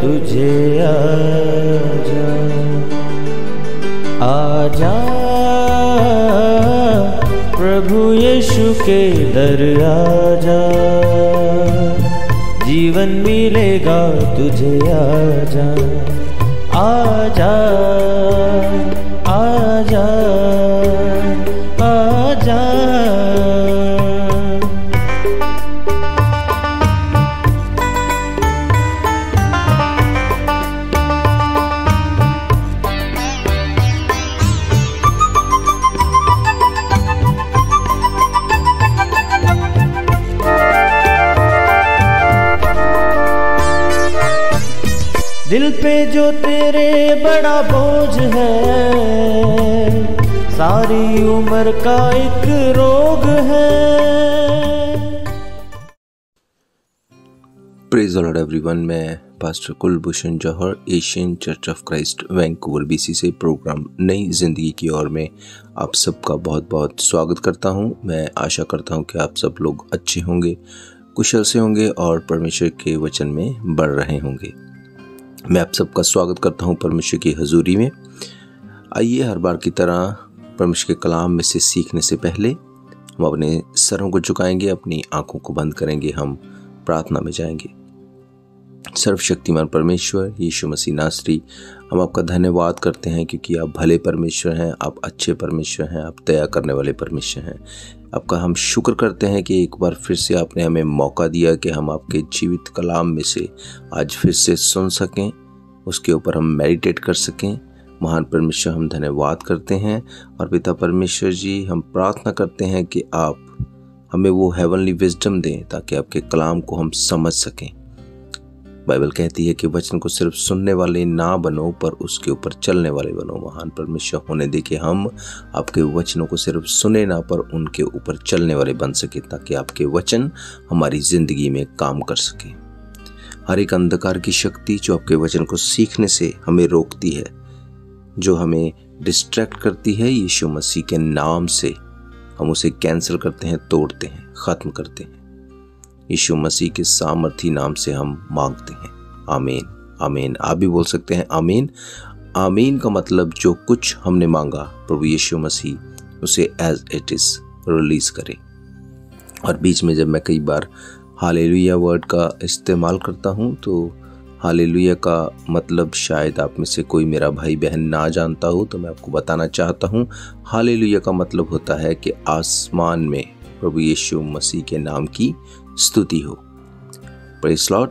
तुझे आजा, आजा प्रभु यीशु के दर आजा, जीवन मिलेगा तुझे आजा, आजा आजा आजा। दिल पे जो तेरे बड़ा बोझ है, सारी उम्र का एक रोग है। Praise the Lord everyone. मैं pastor Kulbhushan Johar, Asian church of Christ Vancouver BC से प्रोग्राम नई जिंदगी की ओर में आप सबका बहुत बहुत स्वागत करता हूं। मैं आशा करता हूं कि आप सब लोग अच्छे होंगे, कुशल से होंगे और परमेश्वर के वचन में बढ़ रहे होंगे। मैं आप सबका स्वागत करता हूं परमेश्वर की हजूरी में। आइए हर बार की तरह परमेश्वर के कलाम में से सीखने से पहले हम अपने सरों को झुकाएंगे, अपनी आंखों को बंद करेंगे, हम प्रार्थना में जाएंगे। सर्वशक्तिमान परमेश्वर यीशु मसीह नासरी, हम आपका धन्यवाद करते हैं क्योंकि आप भले परमेश्वर हैं, आप अच्छे परमेश्वर हैं, आप दया करने वाले परमेश्वर हैं। आपका हम शुक्र करते हैं कि एक बार फिर से आपने हमें मौका दिया कि हम आपके जीवित कलाम में से आज फिर से सुन सकें, उसके ऊपर हम मेडिटेट कर सकें। महान परमेश्वर, हम धन्यवाद करते हैं। और पिता परमेश्वर जी, हम प्रार्थना करते हैं कि आप हमें वो हेवनली विजडम दें ताकि आपके कलाम को हम समझ सकें। बाइबल कहती है कि वचन को सिर्फ सुनने वाले ना बनो पर उसके ऊपर चलने वाले बनो। महान परमेश्वर, होने दे कि हम आपके वचनों को सिर्फ सुने ना पर उनके ऊपर चलने वाले बन सके, ताकि आपके वचन हमारी जिंदगी में काम कर सके। हर एक अंधकार की शक्ति जो आपके वचन को सीखने से हमें रोकती है, जो हमें डिस्ट्रैक्ट करती है, यीशु मसीह के नाम से हम उसे कैंसिल करते हैं, तोड़ते हैं, खत्म करते हैं। यीशु मसीह के सामर्थी नाम से हम मांगते हैं, आमीन आमीन। आप भी बोल सकते हैं आमीन। आमीन का मतलब जो कुछ हमने मांगा प्रभु यीशु मसीह उसे एज इट इज रिलीज करे। और बीच में जब मैं कई बार हालेलुया वर्ड का इस्तेमाल करता हूं तो हालेलुया का मतलब शायद आप में से कोई मेरा भाई बहन ना जानता हो, तो मैं आपको बताना चाहता हूं। हालेलुया का मतलब होता है कि आसमान में प्रभु यीशु मसीह के नाम की स्तुति हो। Praise Lord.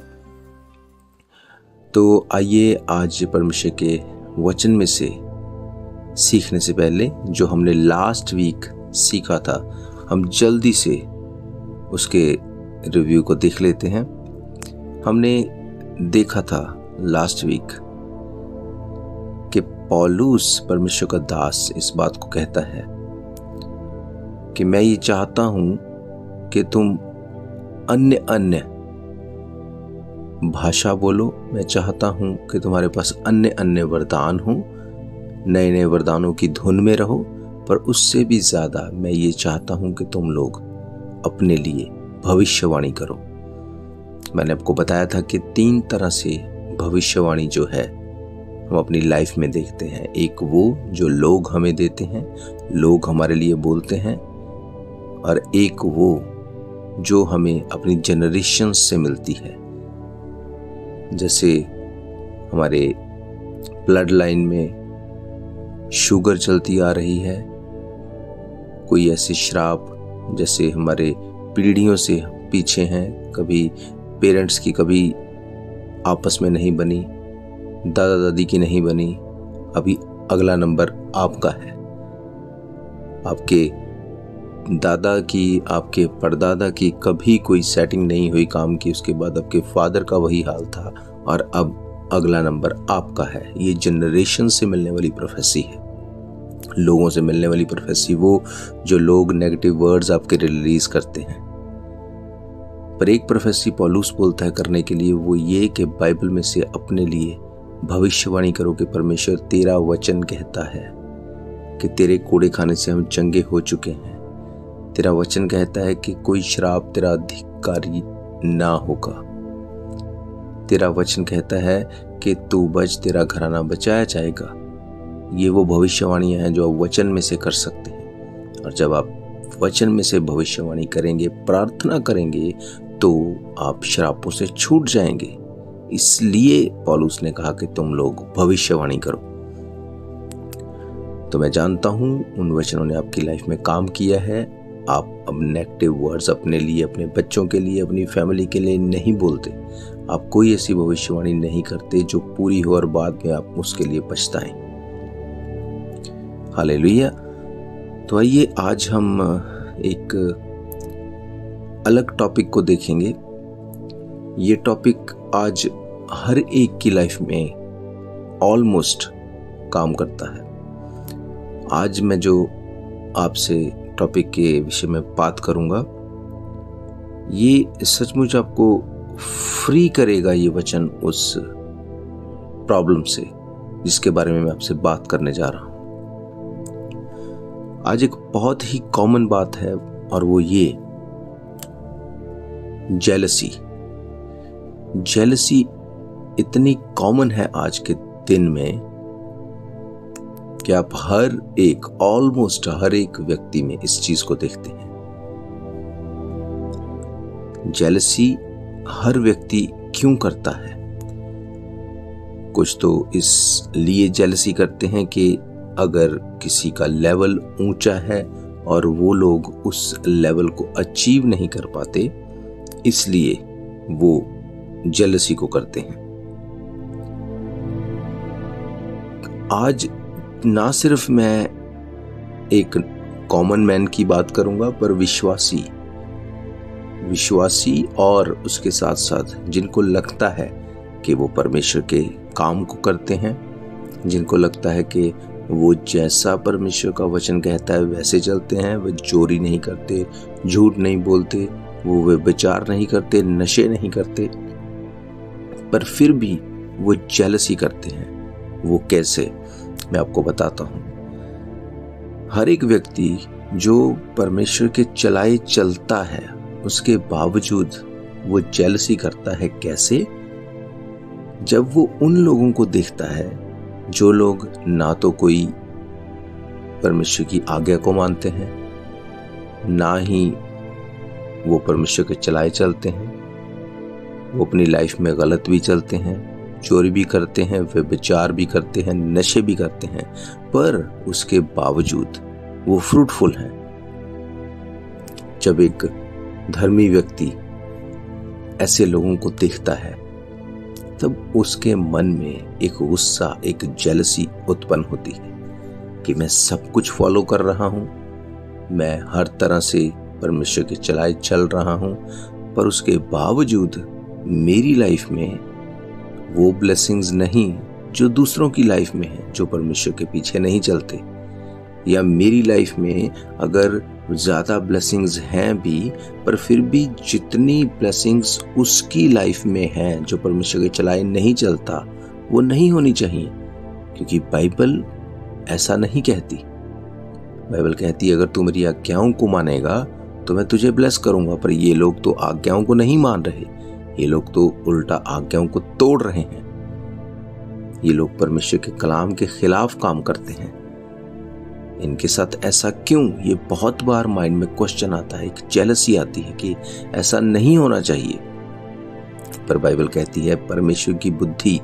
तो आइए आज परमेश्वर के वचन में से सीखने से पहले जो हमने लास्ट वीक सीखा था, हम जल्दी से उसके रिव्यू को देख लेते हैं। हमने देखा था लास्ट वीक कि पौलुस परमेश्वर का दास इस बात को कहता है कि मैं ये चाहता हूं कि तुम अन्य अन्य भाषा बोलो। मैं चाहता हूं कि तुम्हारे पास अन्य अन्य वरदान हो, नए नए वरदानों की धुन में रहो। पर उससे भी ज्यादा मैं ये चाहता हूं कि तुम लोग अपने लिए भविष्यवाणी करो। मैंने आपको बताया था कि 3 तरह से भविष्यवाणी जो है हम अपनी लाइफ में देखते हैं। एक वो जो लोग हमें देते हैं, लोग हमारे लिए बोलते हैं, और एक वो जो हमें अपनी जनरेशन से मिलती है। जैसे हमारे ब्लड लाइन में शुगर चलती आ रही है, कोई ऐसे श्राप जैसे हमारे पीढ़ियों से पीछे हैं, कभी पेरेंट्स की कभी आपस में नहीं बनी, दादा दादी की नहीं बनी, अभी अगला नंबर आपका है। आपके दादा की, आपके परदादा की कभी कोई सेटिंग नहीं हुई काम की, उसके बाद आपके फादर का वही हाल था और अब अगला नंबर आपका है। ये जनरेशन से मिलने वाली प्रोफेसी है, लोगों से मिलने वाली प्रोफेसी, वो जो लोग नेगेटिव वर्ड्स आपके रिलीज करते हैं। पर एक प्रोफेसी पौलुस बोलता है करने के लिए, वो ये कि बाइबल में से अपने लिए भविष्यवाणी करो कि परमेश्वर तेरा वचन कहता है कि तेरे कोड़े खाने से हम चंगे हो चुके हैं। तेरा वचन कहता है कि कोई श्राप तेरा अधिकारी ना होगा। तेरा वचन कहता है कि तू बच, तेरा घराना बचाया जाएगा। ये वो भविष्यवाणियां हैं जो आप वचन में से कर सकते हैं। और जब आप वचन में से भविष्यवाणी करेंगे, प्रार्थना करेंगे, तो आप श्रापों से छूट जाएंगे। इसलिए पौलुस ने कहा कि तुम लोग भविष्यवाणी करो। तो मैं जानता हूं उन वचनों ने आपकी लाइफ में काम किया है। आप अब नेगेटिव वर्ड्स अपने लिए, अपने बच्चों के लिए, अपनी फैमिली के लिए नहीं बोलते। आप कोई ऐसी भविष्यवाणी नहीं करते जो पूरी हो और बाद में आप उसके लिए पछताएं। हालेलुया। तो आइए आज हम एक अलग टॉपिक को देखेंगे। ये टॉपिक आज हर एक की लाइफ में ऑलमोस्ट काम करता है। आज मैं जो आपसे टॉपिक के विषय में बात करूंगा, ये सचमुच आपको फ्री करेगा, ये वचन उस प्रॉब्लम से जिसके बारे में मैं आपसे बात करने जा रहा हूं। आज एक बहुत ही कॉमन बात है और वो ये जेलसी इतनी कॉमन है आज के दिन में कि आप ऑलमोस्ट हर एक व्यक्ति में इस चीज को देखते हैं। जेलसी हर व्यक्ति क्यों करता है? कुछ तो इसलिए जेलसी करते हैं कि अगर किसी का लेवल ऊंचा है और वो लोग उस लेवल को अचीव नहीं कर पाते, इसलिए वो जेलसी को करते हैं। आज ना सिर्फ मैं एक कॉमन मैन की बात करूंगा, पर विश्वासी और उसके साथ साथ जिनको लगता है कि वो परमेश्वर के काम को करते हैं, जिनको लगता है कि वो जैसा परमेश्वर का वचन कहता है वैसे चलते हैं, वे चोरी नहीं करते, झूठ नहीं बोलते, वो व्यभिचार नहीं करते, नशे नहीं करते, पर फिर भी वो जेलसी करते हैं। वो कैसे, मैं आपको बताता हूं। हर एक व्यक्ति जो परमेश्वर के चलाए चलता है, उसके बावजूद वो जेलसी करता है। कैसे? जब वो उन लोगों को देखता है जो लोग ना तो कोई परमेश्वर की आज्ञा को मानते हैं, ना ही वो परमेश्वर के चलाए चलते हैं, वो अपनी लाइफ में गलत भी चलते हैं, चोरी भी करते हैं, व्यभिचार भी करते हैं, नशे भी करते हैं, पर उसके बावजूद वो फ्रूटफुल हैं। जब एक धर्मी व्यक्ति ऐसे लोगों को देखता है, तब उसके मन में एक गुस्सा, एक जेलसी उत्पन्न होती है कि मैं सब कुछ फॉलो कर रहा हूं, मैं हर तरह से परमेश्वर के चलाए चल रहा हूं, पर उसके बावजूद मेरी लाइफ में वो ब्लेसिंग्स नहीं जो दूसरों की लाइफ में है, जो परमेश्वर के पीछे नहीं चलते। या मेरी लाइफ में अगर ज्यादा ब्लेसिंग्स हैं भी, पर फिर भी जितनी ब्लेसिंग्स उसकी लाइफ में हैं जो परमेश्वर के चलाए नहीं चलता, वो नहीं होनी चाहिए। क्योंकि बाइबल ऐसा नहीं कहती। बाइबल कहती है अगर तू मेरी आज्ञाओं को मानेगा तो मैं तुझे ब्लेस करूंगा, पर ये लोग तो आज्ञाओं को नहीं मान रहे, ये लोग तो उल्टा आज्ञाओं को तोड़ रहे हैं, ये लोग परमेश्वर के कलाम के खिलाफ काम करते हैं। इनके साथ ऐसा क्यों? ये बहुत बार माइंड में क्वेश्चन आता है, एक जेलसी आती है कि ऐसा नहीं होना चाहिए। पर बाइबल कहती है परमेश्वर की बुद्धि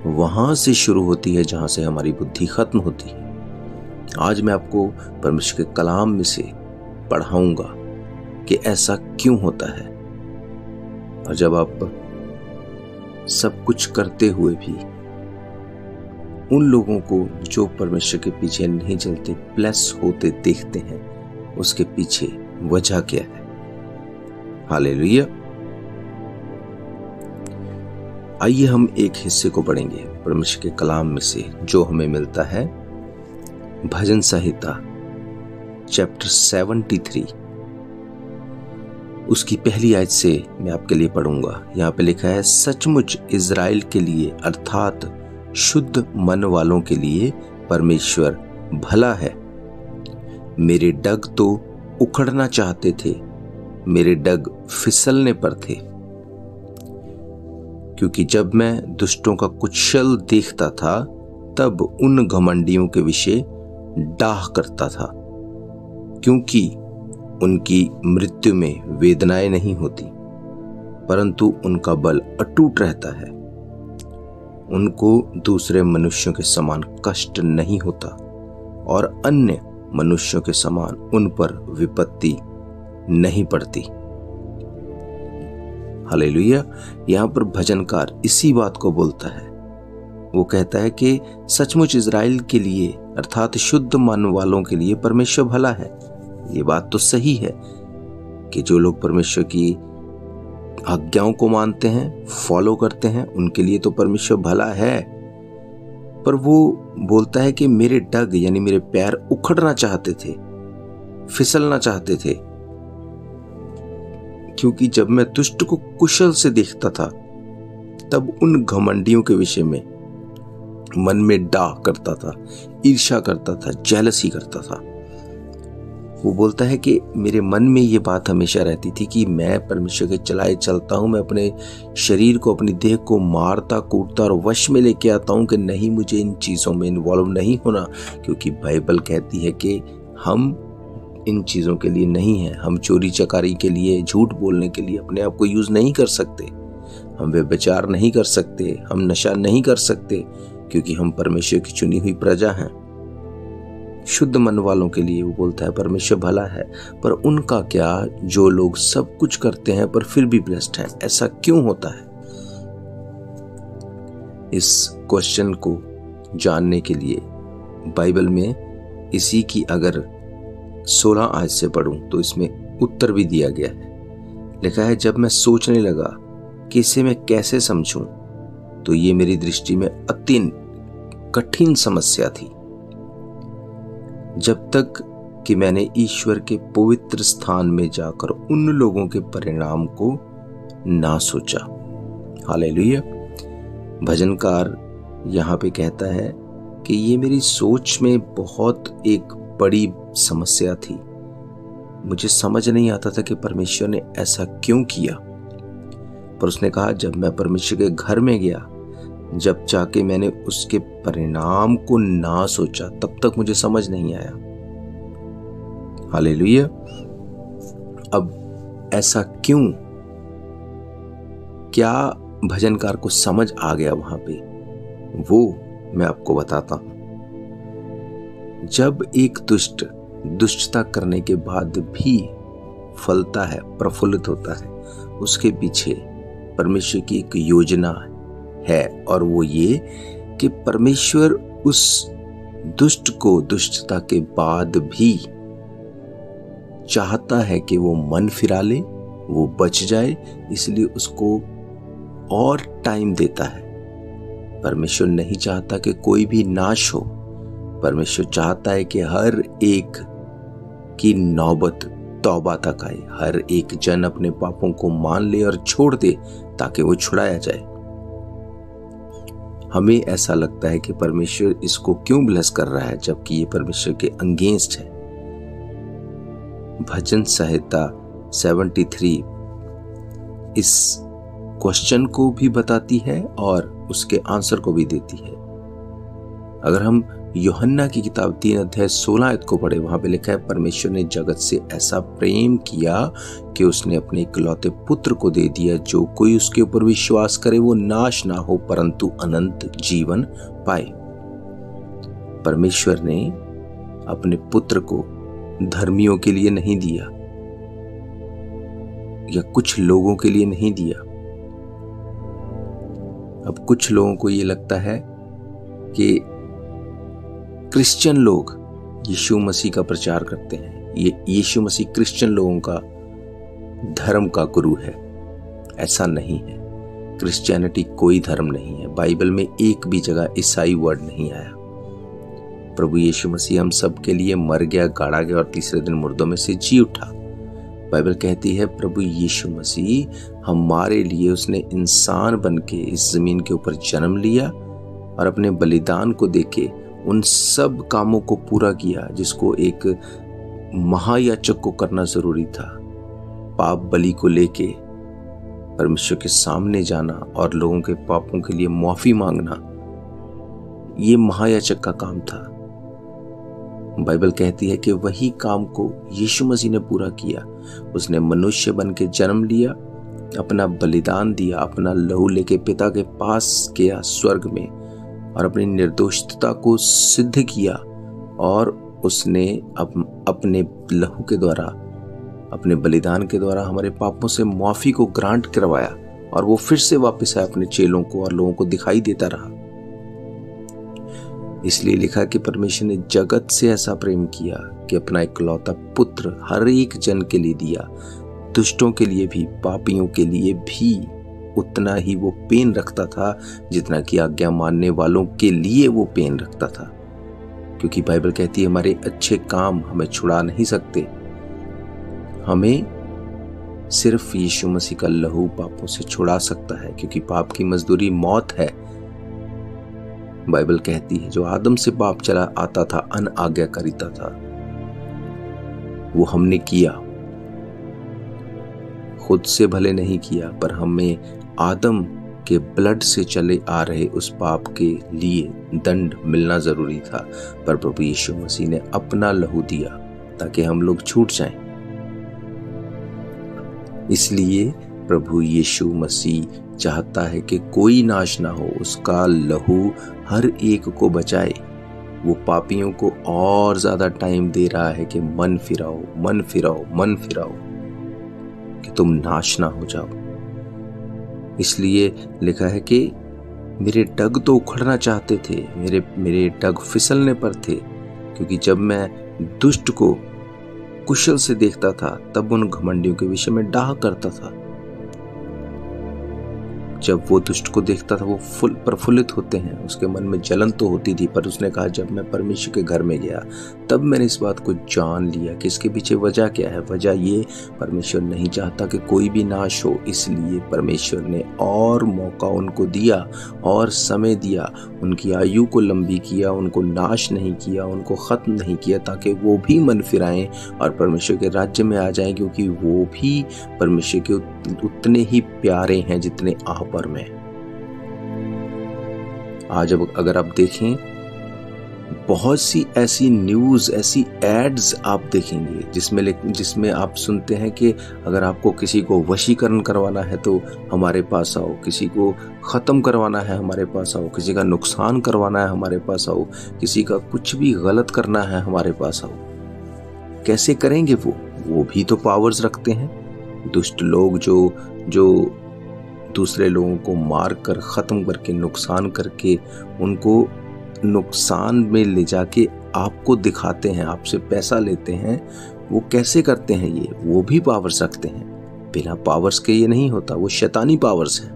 वहां से शुरू होती है जहां से हमारी बुद्धि खत्म होती है। आज मैं आपको परमेश्वर के कलाम में से पढ़ाऊंगा कि ऐसा क्यों होता है। और जब आप सब कुछ करते हुए भी उन लोगों को जो परमेश्वर के पीछे नहीं चलते ब्लेस होते देखते हैं, उसके पीछे वजह क्या है? हालेलुया। आइए हम एक हिस्से को पढ़ेंगे परमेश्वर के कलाम में से, जो हमें मिलता है भजन संहिता चैप्टर 73, उसकी पहली आयत से मैं आपके लिए पढ़ूंगा। यहाँ पे लिखा है, सचमुच इज़राइल के लिए अर्थात शुद्ध मन वालों के लिए परमेश्वर भला है। मेरे डग तो उखड़ना चाहते थे, मेरे डग फिसलने पर थे, क्योंकि जब मैं दुष्टों का कुशल देखता था तब उन घमंडियों के विषय डाह करता था, क्योंकि उनकी मृत्यु में वेदनाएं नहीं होती, परंतु उनका बल अटूट रहता है। उनको दूसरे मनुष्यों के समान कष्ट नहीं होता और अन्य मनुष्यों के समान उन पर विपत्ति नहीं पड़ती। हालेलुया। यहाँ पर भजनकार इसी बात को बोलता है। वो कहता है कि सचमुच इज़राइल के लिए अर्थात शुद्ध मन वालों के लिए परमेश्वर भला है। ये बात तो सही है कि जो लोग परमेश्वर की आज्ञाओं को मानते हैं, फॉलो करते हैं, उनके लिए तो परमेश्वर भला है। पर वो बोलता है कि मेरे डग यानी मेरे पैर उखड़ना चाहते थे, फिसलना चाहते थे, क्योंकि जब मैं दुष्ट को कुशल से देखता था तब उन घमंडियों के विषय में मन में डाह करता था, ईर्ष्या करता था, जेलसी करता था। वो बोलता है कि मेरे मन में ये बात हमेशा रहती थी कि मैं परमेश्वर के चलाए चलता हूँ, मैं अपने शरीर को, अपनी देह को मारता कूटता और वश में लेके आता हूँ कि नहीं, मुझे इन चीज़ों में इन्वॉल्व नहीं होना, क्योंकि बाइबल कहती है कि हम इन चीज़ों के लिए नहीं हैं। हम चोरी चकारी के लिए, झूठ बोलने के लिए अपने आप को यूज़ नहीं कर सकते, हम व्यभिचार नहीं कर सकते, हम नशा नहीं कर सकते, क्योंकि हम परमेश्वर की चुनी हुई प्रजा हैं। शुद्ध मन वालों के लिए वो बोलता है परमेश्वर भला है। पर उनका क्या जो लोग सब कुछ करते हैं पर फिर भी ब्लेस्ड हैं? ऐसा क्यों होता है? इस क्वेश्चन को जानने के लिए बाइबल में इसी की अगर 16 आयत से पढ़ूं तो इसमें उत्तर भी दिया गया है। लिखा है, जब मैं सोचने लगा कि इसे मैं कैसे समझूं तो ये मेरी दृष्टि में अत्यंत कठिन समस्या थी, जब तक कि मैंने ईश्वर के पवित्र स्थान में जाकर उन लोगों के परिणाम को ना सोचा। हालेलुया। भजनकार यहाँ पे कहता है कि ये मेरी सोच में बहुत एक बड़ी समस्या थी। मुझे समझ नहीं आता था कि परमेश्वर ने ऐसा क्यों किया। पर उसने कहा, जब मैं परमेश्वर के घर में गया, जब जाके मैंने उसके परिणाम को ना सोचा, तब तक मुझे समझ नहीं आया। हालेलुया। अब ऐसा क्यों? क्या भजनकार को समझ आ गया वहां पे? वो मैं आपको बताता हूं। जब एक दुष्ट दुष्टता करने के बाद भी फलता है, प्रफुल्लित होता है, उसके पीछे परमेश्वर की एक योजना है, और वो ये कि परमेश्वर उस दुष्ट को दुष्टता के बाद भी चाहता है कि वो मन फिरा ले, वो बच जाए, इसलिए उसको और टाइम देता है। परमेश्वर नहीं चाहता कि कोई भी नाश हो। परमेश्वर चाहता है कि हर एक की नौबत तौबा तक आए, हर एक जन अपने पापों को मान ले और छोड़ दे ताकि वो छुड़ाया जाए। हमें ऐसा लगता है कि परमेश्वर इसको क्यों ब्लेस कर रहा है, जबकि ये परमेश्वर के अगेंस्ट है। भजन संहिता 73 इस क्वेश्चन को भी बताती है और उसके आंसर को भी देती है। अगर हम यूहन्ना की किताब 3 अध्याय 16 आयत को पढ़े, वहां पे लिखा है, परमेश्वर ने जगत से ऐसा प्रेम किया कि उसने अपने इकलौते पुत्र को दे दिया, जो कोई उसके ऊपर विश्वास करे वो नाश ना हो परंतु अनंत जीवन पाए। परमेश्वर ने अपने पुत्र को धर्मियों के लिए नहीं दिया या कुछ लोगों के लिए नहीं दिया। अब कुछ लोगों को ये लगता है कि क्रिश्चियन लोग यीशु मसीह का प्रचार करते हैं, ये यीशु मसीह क्रिश्चियन लोगों का धर्म का गुरु है। ऐसा नहीं है। क्रिश्चियनिटी कोई धर्म नहीं है। बाइबल में एक भी जगह ईसाई वर्ड नहीं आया। प्रभु यीशु मसीह हम सब के लिए मर गया, गाड़ा गया और तीसरे दिन मुर्दों में से जी उठा। बाइबल कहती है प्रभु यीशु मसीह हमारे लिए, उसने इंसान बनके इस जमीन के ऊपर जन्म लिया और अपने बलिदान को देके उन सब कामों को पूरा किया जिसको एक महायाजक को करना जरूरी था। पाप बलि को लेके परमेश्वर के सामने जाना और लोगों के पापों के लिए माफी मांगना, ये महायाजक का काम था। बाइबल कहती है कि वही काम को यीशु मसीह ने पूरा किया। उसने मनुष्य बन के जन्म लिया, अपना बलिदान दिया, अपना लहू लेके पिता के पास गया स्वर्ग में और अपनी निर्दोषता को सिद्ध किया, और उसने अपने लहू के द्वारा, अपने बलिदान के द्वारा हमारे पापों से माफी को ग्रांट करवाया, और वो फिर से वापस आया अपने चेलों को और लोगों को दिखाई देता रहा। इसलिए लिखा कि परमेश्वर ने जगत से ऐसा प्रेम किया कि अपना इकलौता पुत्र हर एक जन के लिए दिया, दुष्टों के लिए भी, पापियों के लिए भी उतना ही वो पेन रखता था जितना कि आज्ञा मानने वालों के लिए वो पेन रखता था। क्योंकि बाइबल कहती है हमारे अच्छे काम हमें छुड़ा नहीं सकते, हमें सिर्फ यीशु मसीह का लहू पापों से छुड़ा सकता है, क्योंकि पाप की मजदूरी मौत है। बाइबल कहती है जो आदम से पाप चला आता था, अनआज्ञाकारिता था, वो हमने किया, खुद से भले नहीं किया, पर हमें आदम के ब्लड से चले आ रहे उस पाप के लिए दंड मिलना जरूरी था। पर प्रभु यीशु मसीह ने अपना लहू दिया ताकि हम लोग छूट जाएं। इसलिए प्रभु यीशु मसीह चाहता है कि कोई नाश ना हो, उसका लहू हर एक को बचाए। वो पापियों को और ज्यादा टाइम दे रहा है कि मन फिराओ, मन फिराओ, मन फिराओ, कि तुम नाश ना हो जाओ। इसलिए लिखा है कि मेरे डग तो उखड़ना चाहते थे, मेरे डग फिसलने पर थे, क्योंकि जब मैं दुष्ट को कुशल से देखता था तब उन घमंडियों के विषय में डाह करता था। जब वो दुष्ट को देखता था वो प्रफुल्लित होते हैं, उसके मन में जलन तो होती थी, पर उसने कहा जब मैं परमेश्वर के घर में गया तब मैंने इस बात को जान लिया कि इसके पीछे वजह क्या है। वजह ये, परमेश्वर नहीं चाहता कि कोई भी नाश हो, इसलिए परमेश्वर ने और मौका उनको दिया और समय दिया, उनकी आयु को लंबी किया, उनको नाश नहीं किया, उनको खत्म नहीं किया, ताकि वो भी मन फिराएं और परमेश्वर के राज्य में आ जाएं, क्योंकि वो भी परमेश्वर के उतने ही प्यारे हैं जितने आप पर में। आज अगर आप देखें, बहुत सी ऐसी न्यूज, ऐसी एड्स आप देखेंगे जिसमें आप सुनते हैं कि अगर आपको किसी को वशीकरण करवाना है तो हमारे पास आओ, किसी को खत्म करवाना है हमारे पास आओ, किसी का नुकसान करवाना है हमारे पास आओ, किसी का कुछ भी गलत करना है हमारे पास आओ। कैसे करेंगे? वो भी तो पावर्स रखते हैं। दुष्ट लोग जो दूसरे लोगों को मार कर, खत्म करके, नुकसान करके, उनको नुकसान में ले जाके आपको दिखाते हैं, आपसे पैसा लेते हैं, वो कैसे करते हैं? ये वो भी पावर्स रखते हैं। बिना पावर्स के ये नहीं होता, वो शैतानी पावर्स हैं।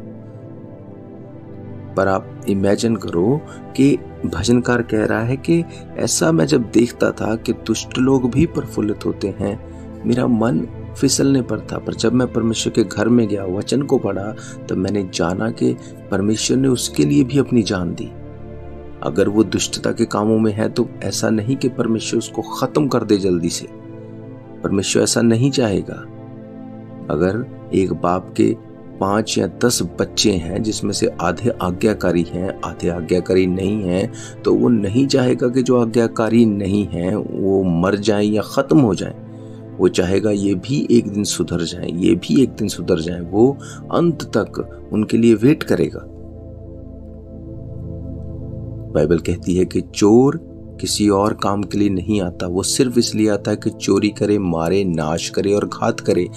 पर आप इमेजिन करो कि भजनकार कह रहा है कि ऐसा मैं जब देखता था कि दुष्ट लोग भी प्रफुल्लित होते हैं, मेरा मन फिसलने पर था, पर जब मैं परमेश्वर के घर में गया, वचन को पढ़ा, तब मैंने जाना कि परमेश्वर ने उसके लिए भी अपनी जान दी। अगर वो दुष्टता के कामों में है तो ऐसा नहीं कि परमेश्वर उसको खत्म कर दे जल्दी से। परमेश्वर ऐसा नहीं चाहेगा। अगर एक बाप के 5 या 10 बच्चे हैं जिसमें से आधे आज्ञाकारी हैं, आधे आज्ञाकारी नहीं हैं, तो वो नहीं चाहेगा कि जो आज्ञाकारी नहीं हैं वो मर जाएं या खत्म हो जाएं। वो चाहेगा ये भी एक दिन सुधर जाएं, ये भी एक दिन सुधर जाएं। वो अंत तक उनके लिए वेट करेगा। बाइबल कहती है कि चोर किसी और काम के लिए नहीं आता, वो सिर्फ इसलिए आता है कि चोरी करे, मारे, नाश करे और घात करे।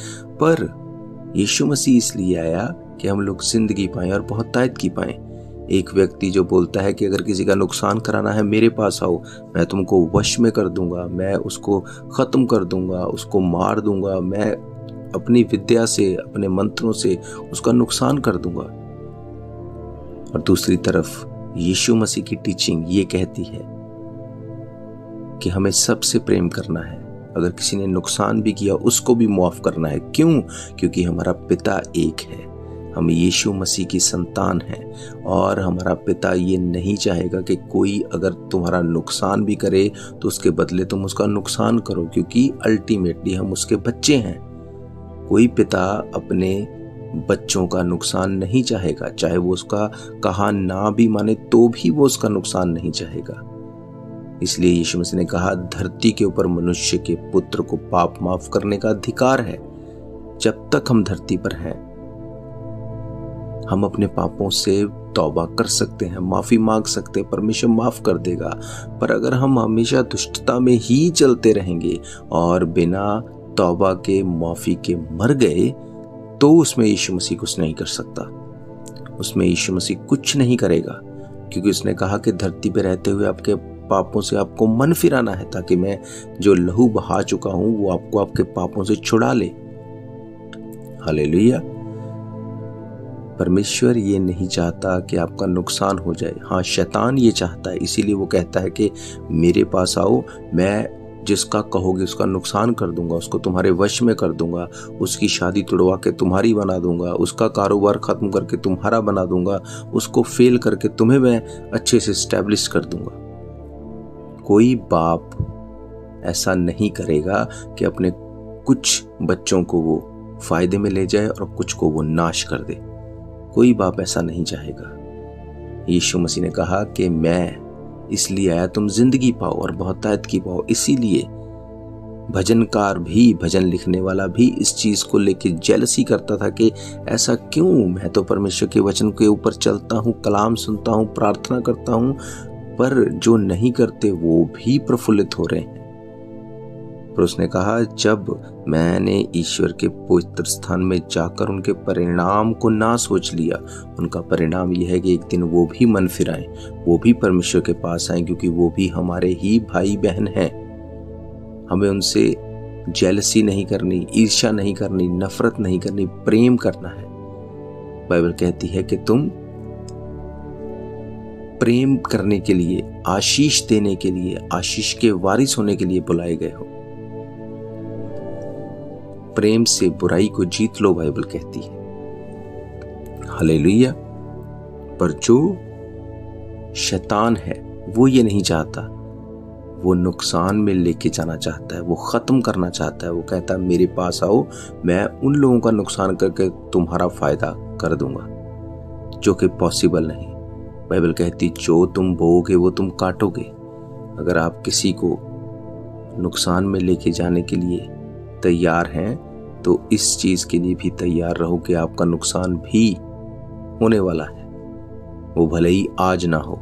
पर यीशु मसीह इसलिए आया कि हम लोग जिंदगी पाएं और बहुत तायत की पाएं। एक व्यक्ति जो बोलता है कि अगर किसी का नुकसान कराना है मेरे पास आओ, मैं तुमको वश में कर दूंगा, मैं उसको खत्म कर दूंगा, उसको मार दूंगा, मैं अपनी विद्या से, अपने मंत्रों से उसका नुकसान कर दूंगा। और दूसरी तरफ यीशु मसीह की टीचिंग ये कहती है कि हमें सबसे प्रेम करना है। अगर किसी ने नुकसान भी किया उसको भी माफ करना है। क्यों? क्योंकि हमारा पिता एक है, हम यीशु मसीह की संतान हैं और हमारा पिता ये नहीं चाहेगा कि कोई अगर तुम्हारा नुकसान भी करे तो उसके बदले तुम उसका नुकसान करो, क्योंकि अल्टीमेटली हम उसके बच्चे हैं। कोई पिता अपने बच्चों का नुकसान नहीं चाहेगा, चाहे वो उसका कहा ना भी माने तो भी वो उसका नुकसान नहीं चाहेगा। इसलिए यीशु मसीह ने कहा, धरती के ऊपर मनुष्य के पुत्र को पाप माफ करने का अधिकार है। जब तक हम धरती पर हैं, हम अपने पापों से तौबा कर सकते हैं, माफी मांग सकते हैं, परमेश्वर माफ कर देगा। पर अगर हम हमेशा दुष्टता में ही चलते रहेंगे और बिना तौबा के, माफी के मर गए, तो उसमें यीशु मसीह कुछ नहीं कर सकता। उसमें यीशु मसीह कुछ नहीं करेगा, क्योंकि उसने कहा कि धरती पे रहते हुए आपके पापों से आपको मन फिराना है, ताकि मैं जो लहू बहा चुका हूं वो आपको आपके पापों से छुड़ा ले। हालेलुया। परमेश्वर ये नहीं चाहता कि आपका नुकसान हो जाए। हाँ, शैतान ये चाहता है, इसीलिए वो कहता है कि मेरे पास आओ, मैं जिसका कहोगे उसका नुकसान कर दूंगा, उसको तुम्हारे वश में कर दूंगा, उसकी शादी तुड़वा के तुम्हारी बना दूंगा, उसका कारोबार खत्म करके तुम्हारा बना दूंगा, उसको फेल करके तुम्हें मैं अच्छे से स्टैब्लिश कर दूंगा। कोई बाप ऐसा नहीं करेगा कि अपने कुछ बच्चों को वो फायदे में ले जाए और कुछ को वो नाश कर दे। कोई बाप ऐसा नहीं चाहेगा। यीशु मसीह ने कहा कि मैं इसलिए आया तुम जिंदगी पाओ और बहुतायत की पाओ। इसीलिए भजनकार भी, भजन लिखने वाला भी इस चीज को लेके जेलसी करता था कि ऐसा क्यों, मैं तो परमेश्वर के वचन के ऊपर चलता हूँ, कलाम सुनता हूँ, प्रार्थना करता हूँ, पर जो नहीं करते वो भी प्रफुल्लित हो रहे हैं। पर उसने कहा, जब मैंने ईश्वर के पवित्र स्थान में जाकर उनके परिणाम को ना सोच लिया, उनका परिणाम यह है कि एक दिन वो भी मन फिराएं, वो भी परमेश्वर के पास आएं, क्योंकि वो भी हमारे ही भाई बहन हैं। हमें उनसे जेलसी नहीं करनी, ईर्ष्या नहीं करनी, नफरत नहीं करनी, प्रेम करना है। बाइबल कहती है कि तुम प्रेम करने के लिए, आशीष देने के लिए, आशीष के वारिस होने के लिए बुलाए गए हो। प्रेम से बुराई को जीत लो, बाइबल कहती है। हालेलुया। पर जो शैतान है वो ये नहीं चाहता, वो नुकसान में लेके जाना चाहता है, वो खत्म करना चाहता है। वो कहता है मेरे पास आओ, मैं उन लोगों का नुकसान करके तुम्हारा फायदा कर दूंगा, जो कि पॉसिबल नहीं। बाइबल कहती जो तुम बोओगे वो तुम काटोगे। अगर आप किसी को नुकसान में लेके जाने के लिए तैयार हैं तो इस चीज के लिए भी तैयार रहो कि आपका नुकसान भी होने वाला है। वो भले ही आज ना हो,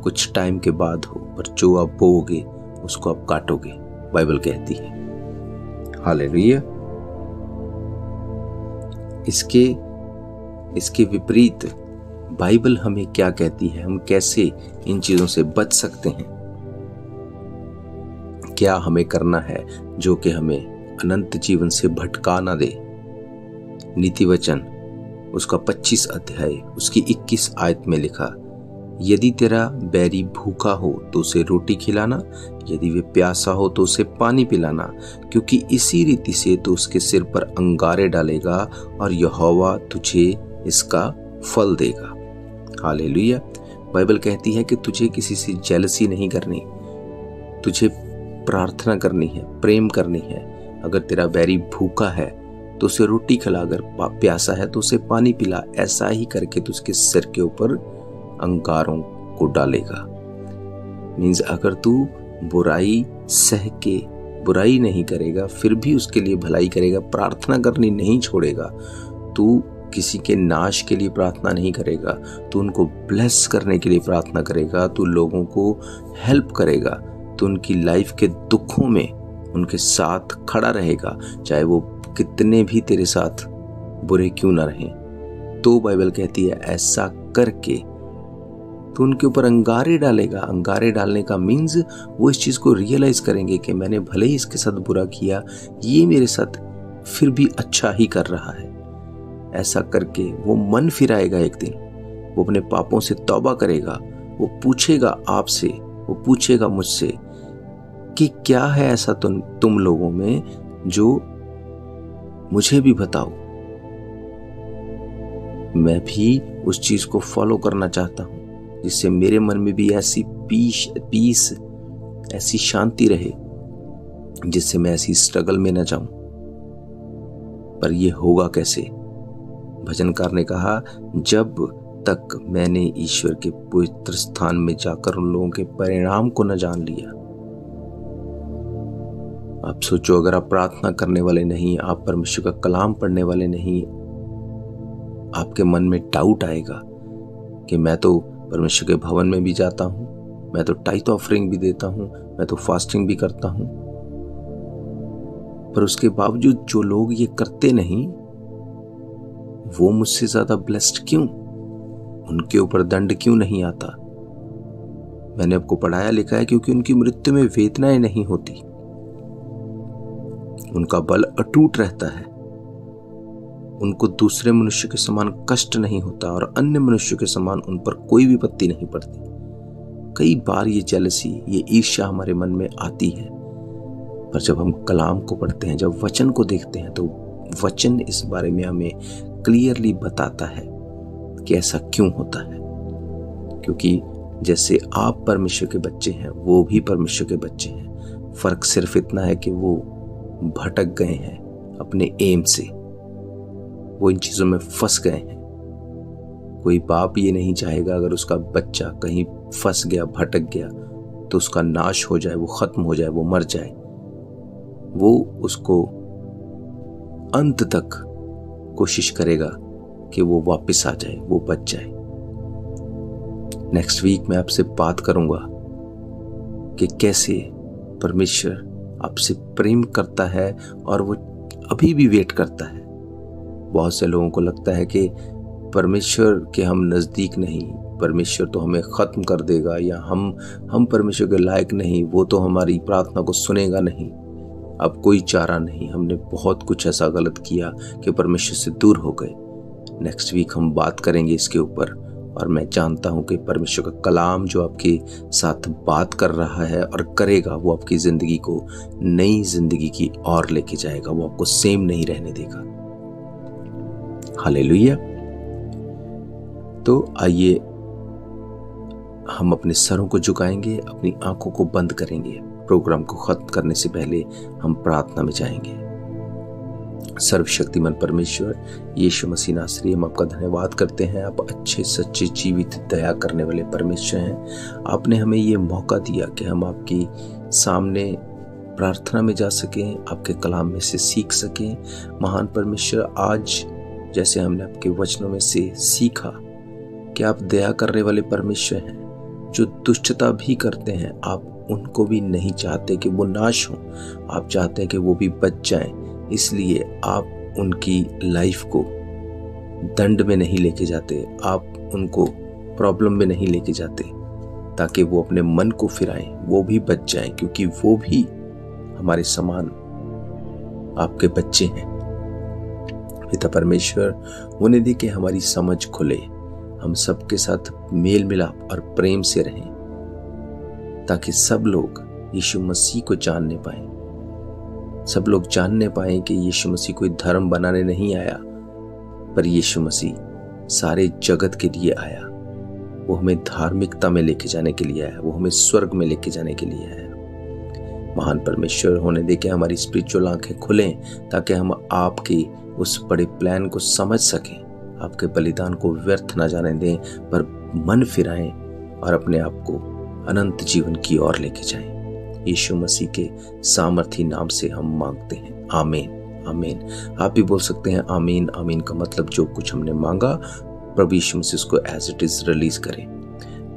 कुछ टाइम के बाद हो, पर जो आप बोओगे उसको आप काटोगे, बाइबल कहती है। हालेलुया। इसके विपरीत बाइबल हमें क्या कहती है, हम कैसे इन चीजों से बच सकते हैं, क्या हमें करना है जो कि हमें अनंत जीवन से भटका ना दे। नीति वचन उसका 25 अध्याय उसकी 21 आयत में लिखा, यदि तेरा बैरी भूखा हो तो उसे रोटी खिलाना, यदि वे प्यासा हो तो उसे पानी पिलाना, क्योंकि इसी रीति से तो उसके सिर पर अंगारे डालेगा और यहोवा तुझे इसका फल देगा। हालेलुया। बाइबल कहती है कि तुझे किसी से जेलसी नहीं करनी, तुझे प्रार्थना करनी है, प्रेम करनी है। अगर तेरा बैरी भूखा है तो उसे रोटी खिला, अगर प्यासा है तो उसे पानी पिला। ऐसा ही करके तो उसके सिर के ऊपर अंगारों को डालेगा। मीन्स अगर तू बुराई सह के बुराई नहीं करेगा, फिर भी उसके लिए भलाई करेगा, प्रार्थना करनी नहीं छोड़ेगा, तू किसी के नाश के लिए प्रार्थना नहीं करेगा, तू उनको ब्लेस करने के लिए प्रार्थना करेगा, तू लोगों को हेल्प करेगा, तू उनकी लाइफ के दुखों में उनके साथ खड़ा रहेगा, चाहे वो कितने भी तेरे साथ बुरे क्यों ना रहें। तो बाइबल कहती है ऐसा करके तो उनके ऊपर अंगारे डालेगा। अंगारे डालने का मीन्स वो इस चीज को रियलाइज करेंगे कि मैंने भले ही इसके साथ बुरा किया, ये मेरे साथ फिर भी अच्छा ही कर रहा है। ऐसा करके वो मन फिराएगा, एक दिन वो अपने पापों से तौबा करेगा, वो पूछेगा आपसे, वो पूछेगा मुझसे कि क्या है ऐसा तुम लोगों में जो मुझे भी बताओ, मैं भी उस चीज को फॉलो करना चाहता हूं, जिससे मेरे मन में भी ऐसी पीस ऐसी शांति रहे, जिससे मैं ऐसी स्ट्रगल में न जाऊं। पर यह होगा कैसे? भजनकार ने कहा, जब तक मैंने ईश्वर के पवित्र स्थान में जाकर उन लोगों के परिणाम को न जान लिया। आप सोचो, अगर आप प्रार्थना करने वाले नहीं, आप परमेश्वर का कलाम पढ़ने वाले नहीं, आपके मन में डाउट आएगा कि मैं तो परमेश्वर के भवन में भी जाता हूं, मैं तो टाइथ ऑफरिंग भी देता हूं, मैं तो फास्टिंग भी करता हूं, पर उसके बावजूद जो लोग ये करते नहीं वो मुझसे ज्यादा ब्लेस्ड क्यों? उनके ऊपर दंड क्यों नहीं आता? मैंने आपको पढ़ाया लिखा है, क्योंकि उनकी मृत्यु में वेदनाएं नहीं होती, उनका बल अटूट रहता है, उनको दूसरे मनुष्य के समान कष्ट नहीं होता और अन्य मनुष्यों के समान उन पर कोई विपत्ति नहीं पड़ती। कई बार ये जेलसी, ये ईर्ष्या हमारे मन में आती है, पर जब हम कलाम को पढ़ते हैं, जब वचन को देखते हैं, तो वचन इस बारे में हमें क्लियरली बताता है कि ऐसा क्यों होता है। क्योंकि जैसे आप परमेश्वर के बच्चे हैं, वो भी परमेश्वर के बच्चे हैं। फर्क सिर्फ इतना है कि वो भटक गए हैं अपने एम से, वो इन चीजों में फंस गए हैं। कोई बाप ये नहीं चाहेगा अगर उसका बच्चा कहीं फंस गया, भटक गया, तो उसका नाश हो जाए, वो खत्म हो जाए, वो मर जाए। वो उसको अंत तक कोशिश करेगा कि वो वापस आ जाए, वो बच जाए। नेक्स्ट वीक मैं आपसे बात करूंगा कि कैसे परमेश्वर आपसे प्रेम करता है और वो अभी भी वेट करता है। बहुत से लोगों को लगता है कि परमेश्वर के हम नज़दीक नहीं, परमेश्वर तो हमें ख़त्म कर देगा, या हम परमेश्वर के लायक नहीं, वो तो हमारी प्रार्थना को सुनेगा नहीं। अब कोई चारा नहीं, हमने बहुत कुछ ऐसा गलत किया कि परमेश्वर से दूर हो गए। नेक्स्ट वीक हम बात करेंगे इसके ऊपर, और मैं जानता हूं कि परमेश्वर का कलाम जो आपके साथ बात कर रहा है और करेगा, वो आपकी ज़िंदगी को नई ज़िंदगी की ओर लेके जाएगा, वो आपको सेम नहीं रहने देगा। हालेलुया। तो आइए हम अपने सरों को झुकाएंगे, अपनी आंखों को बंद करेंगे। प्रोग्राम को खत्म करने से पहले हम प्रार्थना में जाएंगे। सर्वशक्तिमान परमेश्वर यीशु मसीह नासरी, हम आपका धन्यवाद करते हैं। आप अच्छे सच्चे जीवित दया करने वाले परमेश्वर हैं। आपने हमें ये मौका दिया कि हम आपके सामने प्रार्थना में जा सकें, आपके कलाम में से सीख सकें। महान परमेश्वर, आज जैसे हमने आपके वचनों में से सीखा कि आप दया करने वाले परमेश्वर हैं, जो दुष्टता भी करते हैं आप उनको भी नहीं चाहते कि वो नाश हो, आप चाहते हैं कि वो भी बच जाएं। इसलिए आप उनकी लाइफ को दंड में नहीं लेके जाते, आप उनको प्रॉब्लम में नहीं लेके जाते, ताकि वो अपने मन को फिराएं, वो भी बच जाएं, क्योंकि वो भी हमारे समान आपके बच्चे हैं। पिता परमेश्वर, उन्हें दे कि हमारी समझ खुले, हम सबके साथ मेल मिलाप और प्रेम से रहें, ताकि सब लोग यीशु मसीह को जानने पाएं। सब लोग जानने पाएं कि यीशु मसीह कोई धर्म बनाने नहीं आया, पर यीशु मसीह सारे जगत के लिए आया। वो हमें धार्मिकता में लेके जाने के लिए आया, वो हमें स्वर्ग में लेके जाने के लिए आया। महान परमेश्वर, होने दे कि हमारी स्पिरिचुअल आंखें खुलें, ताकि हम आपके उस बड़े प्लान को समझ सकें, आपके बलिदान को व्यर्थ ना जाने दें, पर मन फिराएं और अपने आप को अनंत जीवन की ओर लेके जाएं। यीशु मसीह के सामर्थी नाम से हम मांगते हैं, आमीन आमीन। आप भी बोल सकते हैं आमीन। आमीन का मतलब जो कुछ हमने मांगा प्रभु यीशु मसीह उसको एज इट इज रिलीज करें।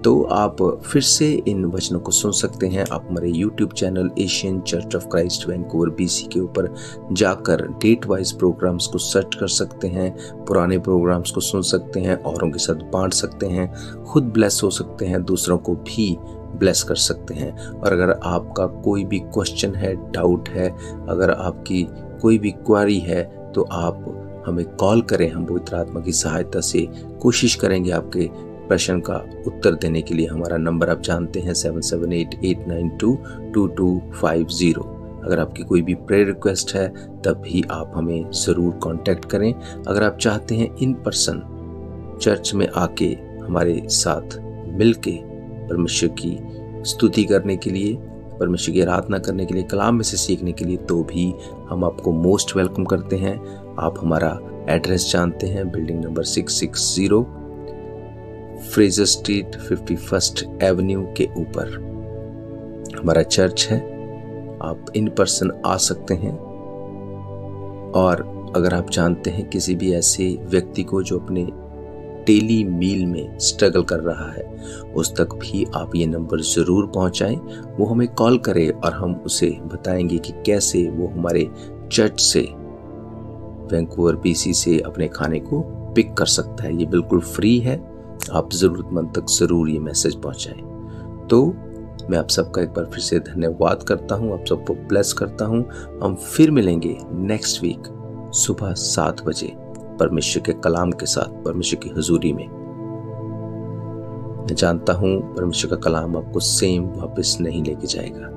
तो आप फिर से इन वचनों को सुन सकते हैं। आप हमारे YouTube channel Asian church of Christ Vancouver BC के ऊपर जाकर डेट वाइज प्रोग्राम्स को सर्च कर सकते हैं, पुराने प्रोग्राम्स को सुन सकते हैं, औरों के साथ बांट सकते हैं, खुद ब्लेस हो सकते हैं, दूसरों को भी ब्लेस कर सकते हैं। और अगर आपका कोई भी क्वेश्चन है, डाउट है, अगर आपकी कोई भी क्वेरी है, तो आप हमें कॉल करें। हम पवित्र आत्मा की सहायता से कोशिश करेंगे आपके प्रश्न का उत्तर देने के लिए। हमारा नंबर आप जानते हैं 7788922250। अगर आपकी कोई भी प्रेयर रिक्वेस्ट है तब भी आप हमें ज़रूर कांटेक्ट करें। अगर आप चाहते हैं इन पर्सन चर्च में आके हमारे साथ मिलके परमेश्वर की स्तुति करने के लिए, परमेश्वर की आराधना करने के लिए, कलाम में से सीखने के लिए, तो भी हम आपको मोस्ट वेलकम करते हैं। आप हमारा एड्रेस जानते हैं, building number 660 Fraser street 51st Avenue के ऊपर हमारा चर्च है। आप इन पर्सन आ सकते हैं। और अगर आप जानते हैं किसी भी ऐसे व्यक्ति को जो अपने डेली मील में स्ट्रगल कर रहा है, उस तक भी आप ये नंबर ज़रूर पहुंचाएं। वो हमें कॉल करे और हम उसे बताएंगे कि कैसे वो हमारे चर्च से, वैंकूवर BC से अपने खाने को पिक कर सकता है। ये बिल्कुल फ्री है। आप ज़रूरतमंद तक ज़रूर ये मैसेज पहुंचाएं। तो मैं आप सबका एक बार फिर से धन्यवाद करता हूं, आप सबको ब्लेस करता हूं। हम फिर मिलेंगे नेक्स्ट वीक सुबह 7 बजे परमेश्वर के कलाम के साथ, परमेश्वर की हुजूरी में। मैं जानता हूं परमेश्वर का कलाम आपको सेम वापस नहीं लेके जाएगा।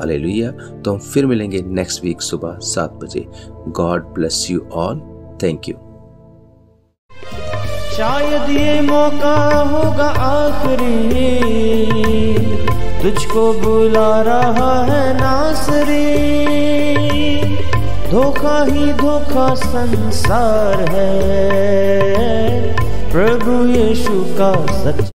हालेलुया। तो हम फिर मिलेंगे नेक्स्ट वीक सुबह 7 बजे। God bless you all. Thank you. शायद ये मौका होगा आखिरी, तुझको बुला रहा है नासरी। धोखा ही धोखा संसार है, प्रभु यीशु का सच